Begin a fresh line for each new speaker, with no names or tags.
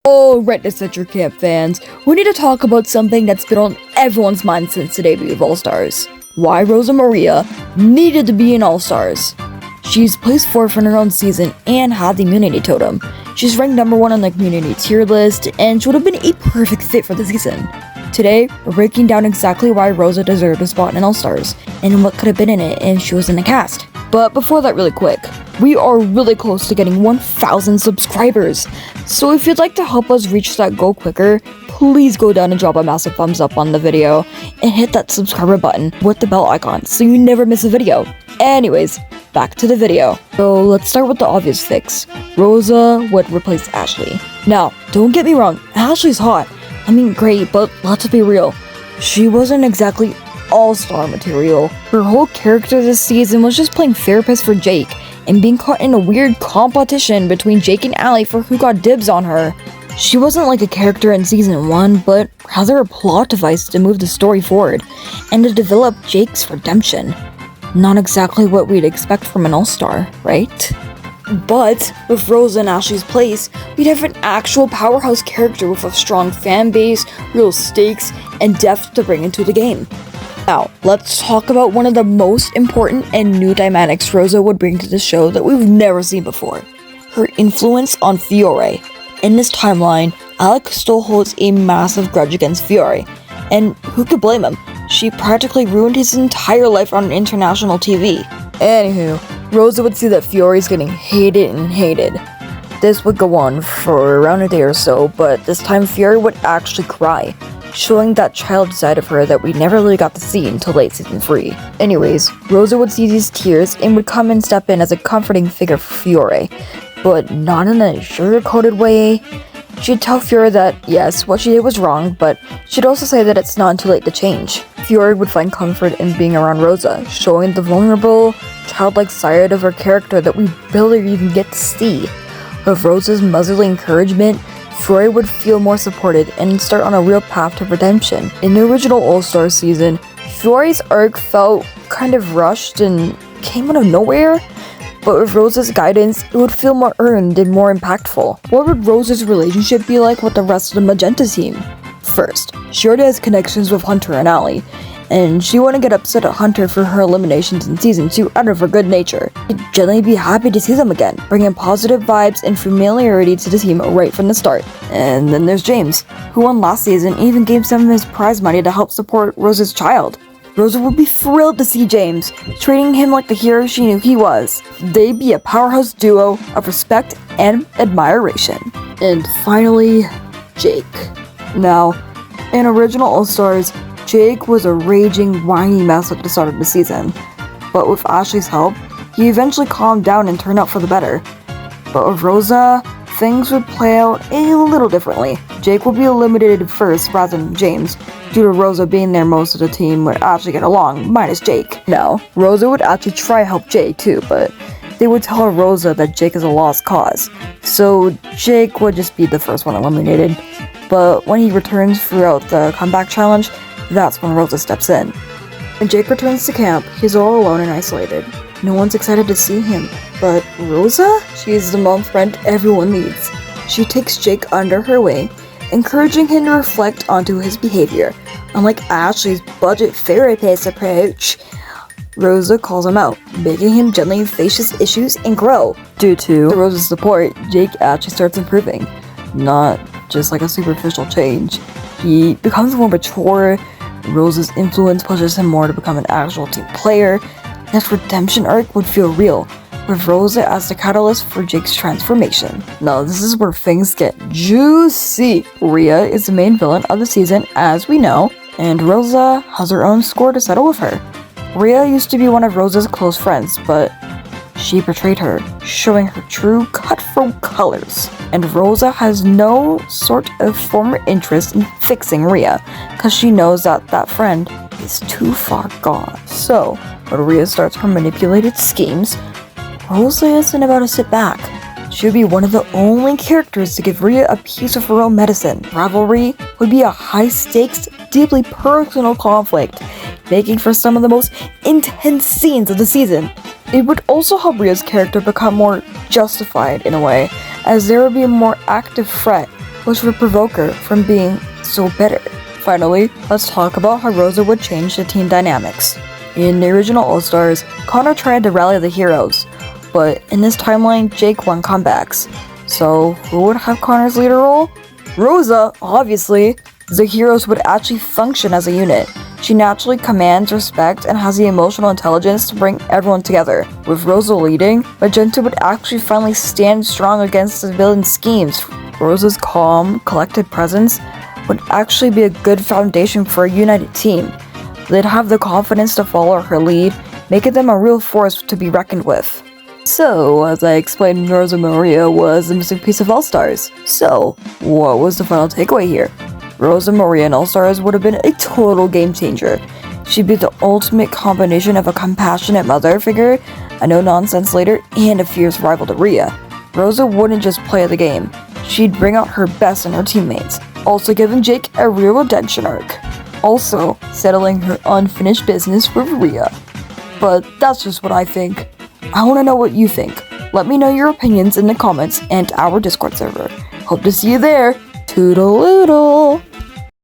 Alright, Disventure Camp fans, we need to talk about something that's been on everyone's mind since the debut of All-Stars. Why Rosa Maria needed to be in All-Stars. She's placed 4th in her own season and had the immunity totem. She's ranked number 1 on the community tier list, and she would have been a perfect fit for the season. Today, we're breaking down exactly why Rosa deserved a spot in All-Stars, and what could have been in it if she was in the cast. But before that, really quick, we are really close to getting 1,000 subscribers. So if you'd like to help us reach that goal quicker, please go down and drop a massive thumbs up on the video and hit that subscriber button with the bell icon so you never miss a video. Anyways, back to the video. So let's start with the obvious fix. Rosa would replace Ashley. Now, don't get me wrong, Ashley's hot. I mean, great, but let's be real. She wasn't exactly all-star material. Her whole character this season was just playing therapist for Jake and being caught in a weird competition between Jake and Allie for who got dibs on her. She wasn't like a character in season 1, but rather a plot device to move the story forward and to develop Jake's redemption. Not exactly what we'd expect from an all-star, right? But with Rosa in Ashley's place, we'd have an actual powerhouse character with a strong fan base, real stakes, and depth to bring into the game. Now, let's talk about one of the most important and new dynamics Rosa would bring to the show that we've never seen before. Her influence on Fiori. In this timeline, Alex still holds a massive grudge against Fiori, and who could blame him? She practically ruined his entire life on international TV. Anywho, Rosa would see that Fiori's getting hated and hated. This would go on for around a day or so, but this time Fiori would actually cry, showing that child side of her that we never really got to see until late season 3. Anyways, Rosa would see these tears and would come and step in as a comforting figure for Fiori, but not in a sugar-coated way. She'd tell Fiori that, yes, what she did was wrong, but she'd also say that it's not too late to change. Fiori would find comfort in being around Rosa, showing the vulnerable, childlike side of her character that we barely even get to see. With Rosa's motherly encouragement, Fiori would feel more supported and start on a real path to redemption. In the original All-Star season, Fiori's arc felt kind of rushed and came out of nowhere, but with Rosa's guidance, it would feel more earned and more impactful. What would Rosa's relationship be like with the rest of the Magenta team? First, she already has connections with Hunter and Allie, and she wouldn't get upset at Hunter for her eliminations in season 2 out of her good nature. She'd generally be happy to see them again, bringing positive vibes and familiarity to the team right from the start. And then there's James, who won last season and even gave some of his prize money to help support Rosa's child. Rosa would be thrilled to see James, treating him like the hero she knew he was. They'd be a powerhouse duo of respect and admiration. And finally, Jake. Now, in original All-Stars, Jake was a raging, whiny mess at the start of the season, but with Ashley's help, he eventually calmed down and turned out for the better. But with Rosa, things would play out a little differently. Jake would be eliminated first rather than James, due to Rosa being there most of the team would actually get along, minus Jake. Now, Rosa would actually try to help Jake too, but they would tell Rosa that Jake is a lost cause, so Jake would just be the first one eliminated. But when he returns throughout the comeback challenge, that's when Rosa steps in. When Jake returns to camp, he's all alone and isolated. No one's excited to see him. But Rosa? She's the mom friend everyone needs. She takes Jake under her wing, encouraging him to reflect onto his behavior. Unlike Ashley's budget therapist approach, Rosa calls him out, making him gently face his issues and grow. Due to Rosa's support, Jake actually starts improving. Not just like a superficial change. He becomes more mature. Rosa's influence pushes him more to become an actual team player. His redemption arc would feel real, with Rosa as the catalyst for Jake's transformation. Now this is where things get juicy. Riya is the main villain of the season, as we know, and Rosa has her own score to settle with her. Riya used to be one of Rosa's close friends, but she betrayed her, showing her true cutthroat colors. And Rosa has no sort of former interest in fixing Riya, because she knows that that friend is too far gone. So, when Riya starts her manipulated schemes, Rosa isn't about to sit back. She would be one of the only characters to give Riya a piece of her own medicine. Rivalry would be a high-stakes, deeply personal conflict, making for some of the most intense scenes of the season. It would also help Riya's character become more justified in a way, as there would be a more active threat which would provoke her from being so bitter. Finally, let's talk about how Rosa would change the team dynamics. In the original All-Stars, Connor tried to rally the heroes, but in this timeline, Jake won comebacks. So, who would have Connor's leader role? Rosa, obviously. The heroes would actually function as a unit. She naturally commands respect and has the emotional intelligence to bring everyone together. With Rosa leading, Magenta would actually finally stand strong against the villain's schemes. Rosa's calm, collected presence would actually be a good foundation for a united team. They'd have the confidence to follow her lead, making them a real force to be reckoned with. So, as I explained, Rosa Maria was the missing piece of All-Stars. So, what was the final takeaway here? Rosa Maria in All-Stars would have been a total game changer. She'd be the ultimate combination of a compassionate mother figure, a no-nonsense leader, and a fierce rival to Riya. Rosa wouldn't just play the game, she'd bring out her best in her teammates, also giving Jake a real redemption arc. Also, settling her unfinished business with Riya. But that's just what I think. I want to know what you think. Let me know your opinions in the comments and our Discord server. Hope to see you there. Toodle-oodle!